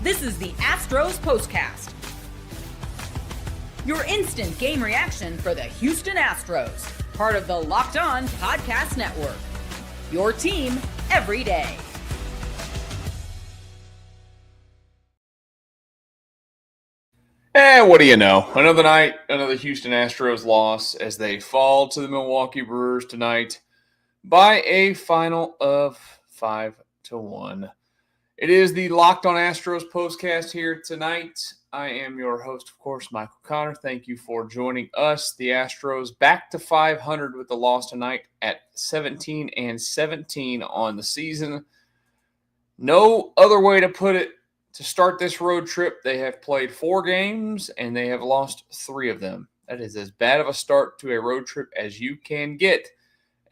This is the Astros Postcast, your instant game reaction for the Houston Astros, part of the Locked On Podcast Network, your team every day. What do you know? Another night, another Houston Astros loss as they fall to the Milwaukee Brewers tonight by a final of 5-1. It is the Locked On Astros Postcast here tonight. I am your host, of course, Michael Connor. Thank you for joining us. The Astros back to 500 with the loss tonight at 17-17 on the season. No other way to put it. To start this road trip, they have played 4 games and they have lost 3 of them. That is as bad of a start to a road trip as you can get,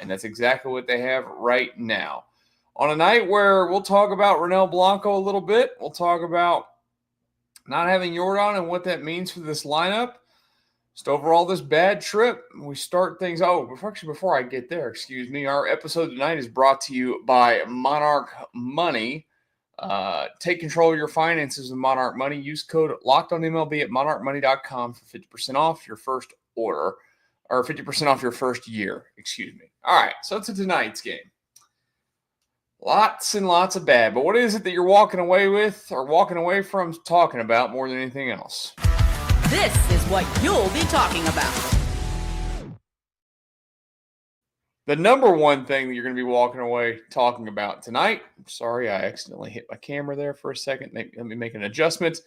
and that's exactly what they have right now. On a night where we'll talk about Ronel Blanco a little bit, we'll talk about not having Yordan and what that means for this lineup. Just overall, this bad trip, we start things. Before I get there, our episode tonight is brought to you by Monarch Money. Take control of your finances with Monarch Money. Use code LOCKEDONMLB at monarchmoney.com for 50% off your first order, or 50% off your first year, All right, so to tonight's game. Lots and lots of bad, but what is it that you're walking away with or walking away from talking about more than anything else? This is what you'll be talking about. The number one thing that you're going to be walking away talking about tonight, sorry, I accidentally hit my camera there for a second. Let me make an adjustment.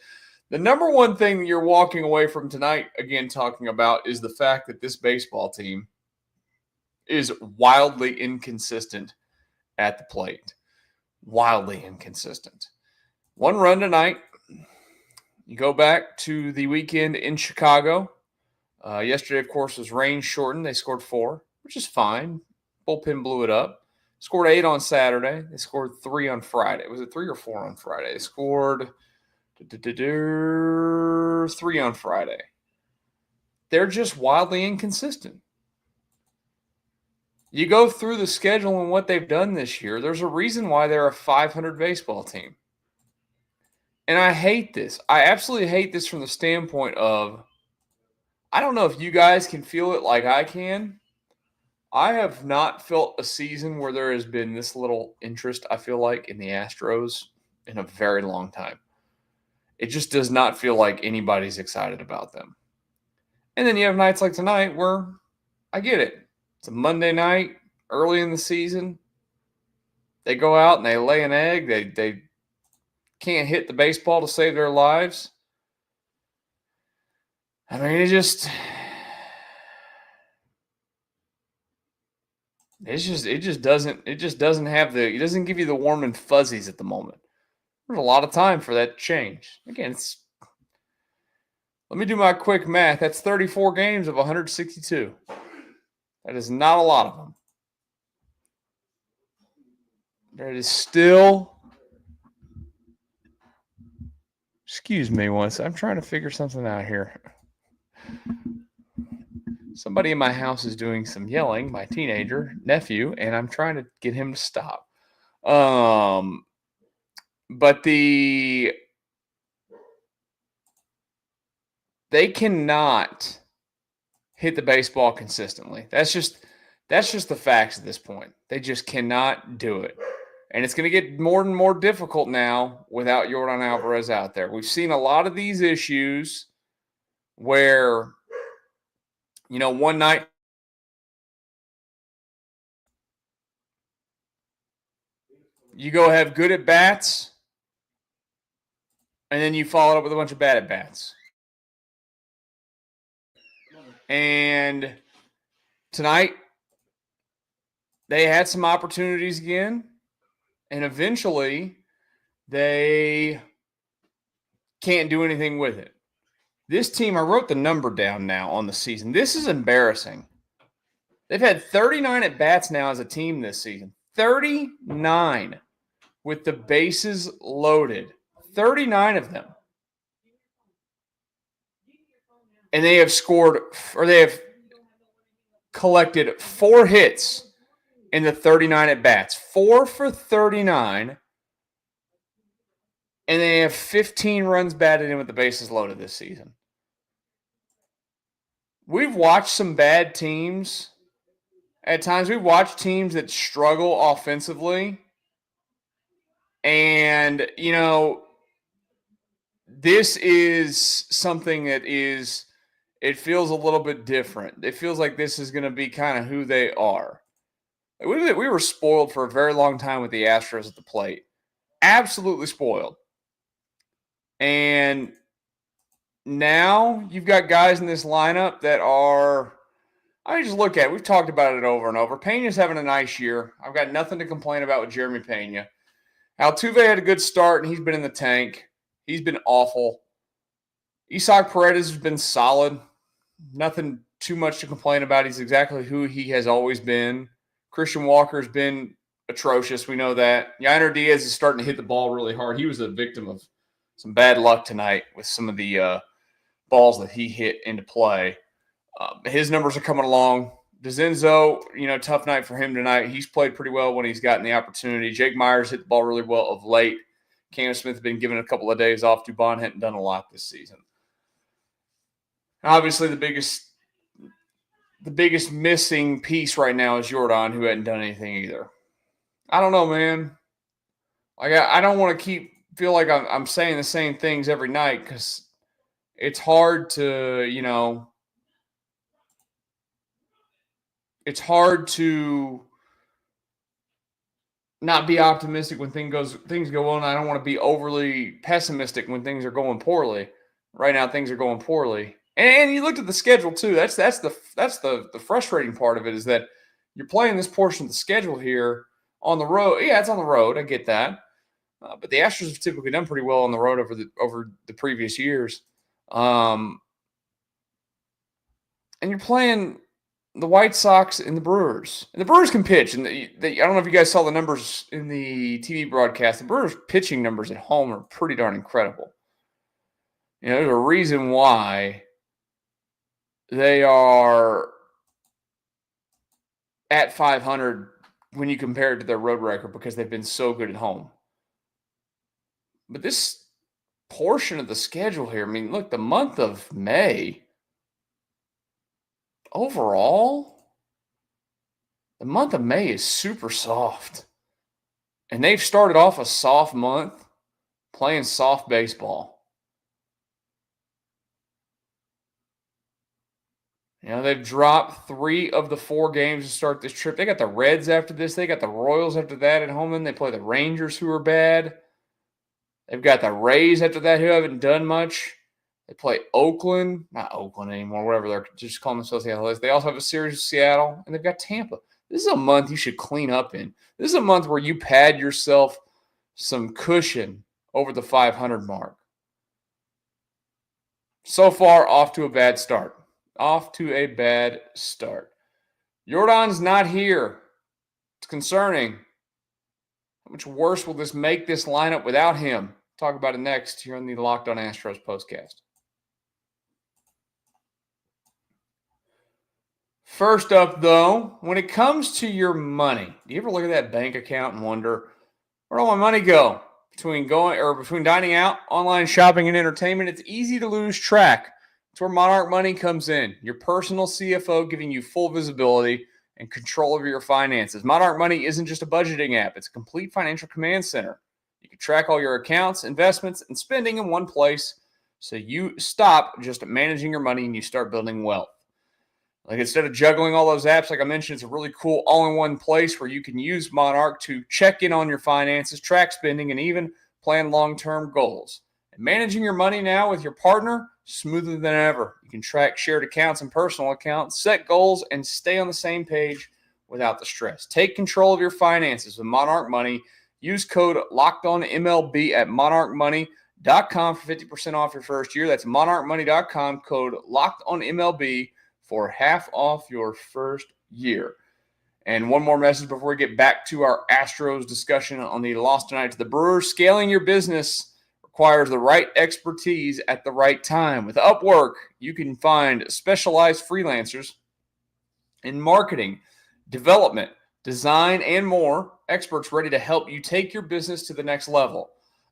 The number one thing that you're walking away from tonight, again, talking about is the fact that this baseball team is wildly inconsistent at the plate. Wildly inconsistent. 1 run tonight. You go back to the weekend in Chicago. Yesterday, of course, was rain shortened. They scored 4, which is fine. Bullpen blew it up. Scored 8 on Saturday. They scored 3 on Friday. Was it 3 or 4 on Friday? They scored 3 on Friday. They're just wildly inconsistent. You go through the schedule and what they've done this year, there's a reason why they're a 500 baseball team. And I hate this. I absolutely hate this from the standpoint of, I don't know if you guys can feel it like I can. I have not felt a season where there has been this little interest, I feel like, in the Astros in a very long time. It just does not feel like anybody's excited about them. And then you have nights like tonight where I get it. It's a Monday night, early in the season. They go out and they lay an egg. They can't hit the baseball to save their lives. I mean, it just doesn't give you the warm and fuzzies at the moment. There's a lot of time for that to change. Again, let me do my quick math. That's 34 games of 162. That is not a lot of them. There is still, excuse me once, I'm trying to figure something out here. Somebody in my house is doing some yelling, my teenager nephew, and I'm trying to get him to stop. But they cannot hit the baseball consistently. That's just the facts at this point. They just cannot do it. And it's going to get more and more difficult now without Yordan Alvarez out there. We've seen a lot of these issues where, one night you go have good at bats, and then you follow it up with a bunch of bad at bats. And tonight, they had some opportunities again, and eventually they can't do anything with it. This team, I wrote the number down now on the season. This is embarrassing. They've had 39 at-bats now as a team this season. 39 with the bases loaded. 39 of them. And they have collected 4 hits in the 39 at-bats. 4 for 39 and they have 15 runs batted in with the bases loaded this season. We've watched some bad teams. At times, we've watched teams that struggle offensively. And, this is something that it feels a little bit different. It feels like this is going to be kind of who they are. We were spoiled for a very long time with the Astros at the plate. Absolutely spoiled. And now you've got guys in this lineup that are, I just look at it. We've talked about it over and over. Pena's having a nice year. I've got nothing to complain about with Jeremy Pena. Altuve had a good start, and he's been in the tank. He's been awful. Isaac Paredes has been solid. Nothing too much to complain about. He's exactly who he has always been. Christian Walker's been atrocious. We know that. Yainer Diaz is starting to hit the ball really hard. He was a victim of some bad luck tonight with some of the balls that he hit into play. His numbers are coming along. DeZenzo, tough night for him tonight. He's played pretty well when he's gotten the opportunity. Jake Myers hit the ball really well of late. Cam Smith has been given a couple of days off. Dubon hadn't done a lot this season. Obviously, the biggest missing piece right now is Yordan, who hadn't done anything either. I don't know, man. Like I don't want to feel like I'm saying the same things every night because it's hard to, it's hard to not be optimistic when things go on. I don't want to be overly pessimistic when things are going poorly. Right now, things are going poorly. And you looked at the schedule too. That's the frustrating part of it is that you're playing this portion of the schedule here on the road. Yeah, it's on the road. I get that. But the Astros have typically done pretty well on the road over the previous years. And you're playing the White Sox and the Brewers. And the Brewers can pitch. And I don't know if you guys saw the numbers in the TV broadcast. The Brewers' pitching numbers at home are pretty darn incredible. There's a reason why they are at 500 when you compare it to their road record because they've been so good at home. But this portion of the schedule here, look, the month of May, overall, the month of May is super soft. And they've started off a soft month playing soft baseball. They've dropped 3 of the 4 games to start this trip. They got the Reds after this. They got the Royals after that at home. Then they play the Rangers, who are bad. They've got the Rays after that, who haven't done much. They play Oakland. Not Oakland anymore, whatever they're just calling themselves the Athletics. They also have a series with Seattle, and they've got Tampa. This is a month you should clean up in. This is a month where you pad yourself some cushion over the 500 mark. So far, off to a bad start. Yordan's not here. It's concerning. How much worse will this make this lineup without him? Talk about it next here on the Locked On Astros Postcast. First up, though, when it comes to your money, do you ever look at that bank account and wonder, where'd all my money go? Between dining out, online shopping, and entertainment, it's easy to lose track. It's where Monarch Money comes in, your personal CFO giving you full visibility and control over your finances. Monarch Money isn't just a budgeting app. It's a complete financial command center. You can track all your accounts, investments, and spending in one place so you stop just managing your money and you start building wealth. Like instead of juggling all those apps, like I mentioned, it's a really cool all-in-one place where you can use Monarch to check in on your finances, track spending, and even plan long-term goals. And managing your money now with your partner, smoother than ever. You can track shared accounts and personal accounts, set goals, and stay on the same page without the stress. Take control of your finances with Monarch Money. Use code LOCKEDONMLB at monarchmoney.com for 50% off your first year. That's monarchmoney.com, code LOCKEDONMLB for half off your first year. And one more message before we get back to our Astros discussion on the loss tonight to the Brewers. Scaling your business requires the right expertise at the right time. With Upwork, you can find specialized freelancers in marketing, development, design, and more. Experts ready to help you take your business to the next level.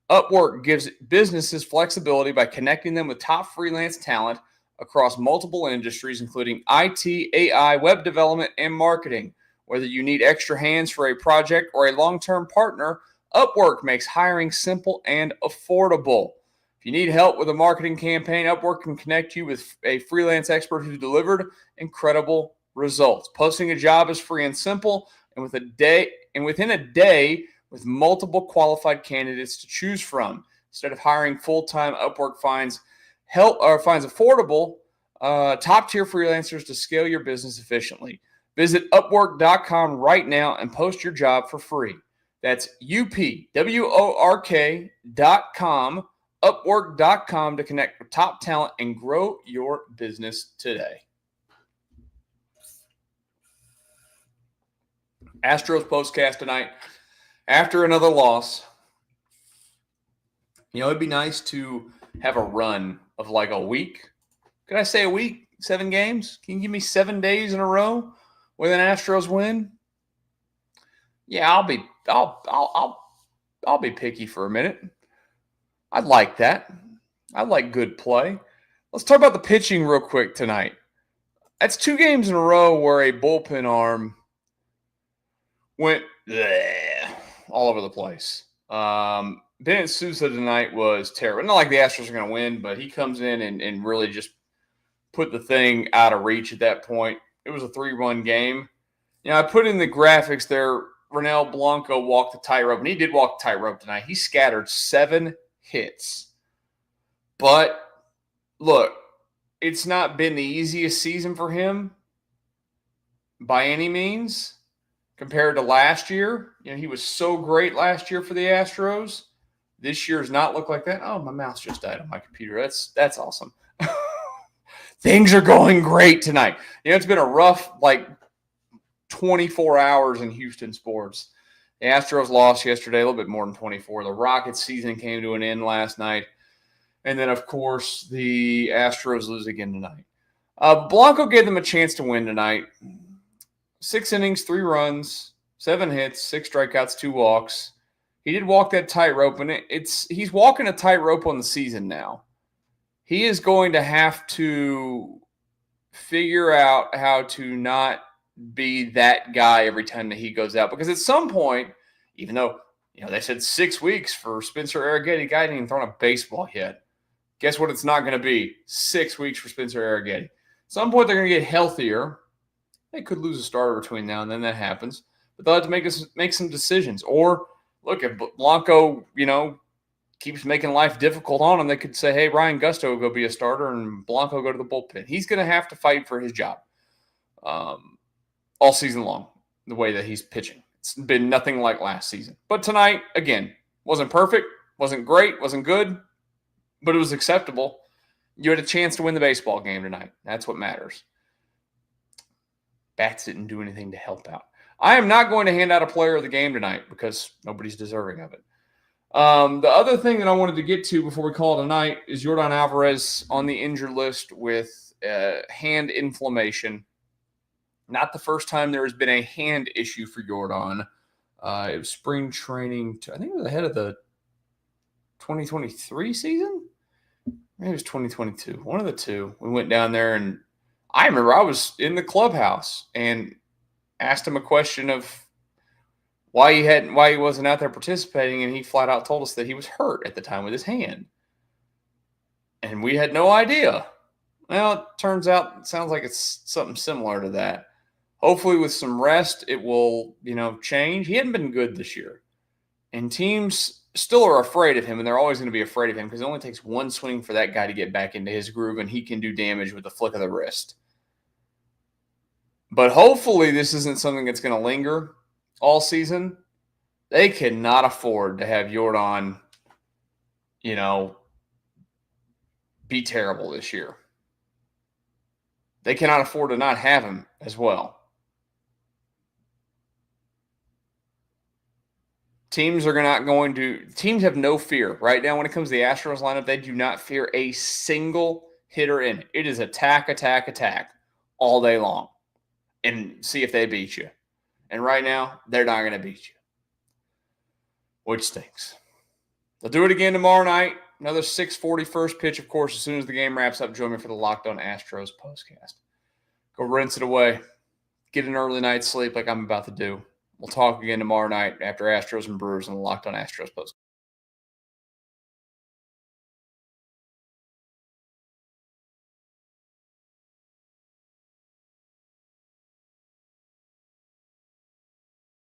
Upwork gives businesses flexibility by connecting them with top freelance talent across multiple industries, including IT, AI, web development, and marketing. Whether you need extra hands for a project or a long-term partner, Upwork makes hiring simple and affordable. If you need help with a marketing campaign, Upwork can connect you with a freelance expert who delivered incredible results. Posting a job is free and simple, and within a day, with multiple qualified candidates to choose from. Instead of hiring full-time, Upwork finds affordable, top-tier freelancers to scale your business efficiently. Visit Upwork.com right now and post your job for free. That's UPWORK.com, Upwork.com to connect with top talent and grow your business today. Astros Postcast tonight. After another loss, it'd be nice to have a run of like a week. Could I say a week? 7 games? Can you give me 7 days in a row with an Astros win? Yeah, I'll be picky for a minute. I'd like that. I like good play. Let's talk about the pitching real quick tonight. That's 2 games in a row where a bullpen arm went all over the place. Bennett Sousa tonight was terrible. Not like the Astros are going to win, but he comes in and really just put the thing out of reach at that point. It was a 3-run game. I put in the graphics there, Ronel Blanco walked the tightrope, and he did walk the tightrope tonight. He scattered 7 hits. But, look, it's not been the easiest season for him by any means. Compared to last year, he was so great last year for the Astros. This year has not looked like that. Oh, my mouse just died on my computer. That's awesome. Things are going great tonight. It's been a rough, 24 hours in Houston sports. The Astros lost yesterday, a little bit more than 24. The Rockets season came to an end last night. And then, of course, the Astros lose again tonight. Blanco gave them a chance to win tonight. 6 innings, 3 runs, 7 hits, 6 strikeouts, 2 walks. He did walk that tightrope, and he's walking a tightrope on the season now. He is going to have to figure out how to not be that guy every time that he goes out. Because at some point, even though they said 6 weeks for Spencer Arrighetti, guy hadn't even thrown a baseball yet. Guess what? It's not going to be 6 weeks for Spencer Arrighetti. At some point, they're going to get healthier. They could lose a starter between now and then. That happens. But they'll have to make some decisions. Or, look, if Blanco, keeps making life difficult on him, they could say, hey, Ryan Gusto will go be a starter and Blanco go to the bullpen. He's going to have to fight for his job all season long, the way that he's pitching. It's been nothing like last season. But tonight, again, wasn't perfect, wasn't great, wasn't good, but it was acceptable. You had a chance to win the baseball game tonight. That's what matters. Bats didn't do anything to help out. I am not going to hand out a player of the game tonight because nobody's deserving of it. The other thing that I wanted to get to before we call it a night is Yordan Alvarez on the injured list with hand inflammation. Not the first time there has been a hand issue for Yordan. It was spring training. I think it was ahead of the 2023 season. Maybe it was 2022. One of the two. We went down there, and I remember I was in the clubhouse and asked him a question of why he wasn't out there participating, and he flat out told us that he was hurt at the time with his hand. And we had no idea. Well, it turns out it sounds like it's something similar to that. Hopefully with some rest, it will, change. He hadn't been good this year. And teams still are afraid of him, and they're always going to be afraid of him because it only takes one swing for that guy to get back into his groove, and he can do damage with the flick of the wrist. But hopefully this isn't something that's going to linger all season. They cannot afford to have Yordan, be terrible this year. They cannot afford to not have him as well. Teams have no fear. Right now, when it comes to the Astros lineup, they do not fear a single hitter in it. It is attack, attack, attack all day long and see if they beat you. And right now, they're not going to beat you, which stinks. They'll do it again tomorrow night. Another 6:40 first pitch, of course. As soon as the game wraps up, join me for the Locked On Astros Postcast. Go rinse it away. Get an early night's sleep like I'm about to do. We'll talk again tomorrow night after Astros and Brewers on the Locked On Astros Postcast.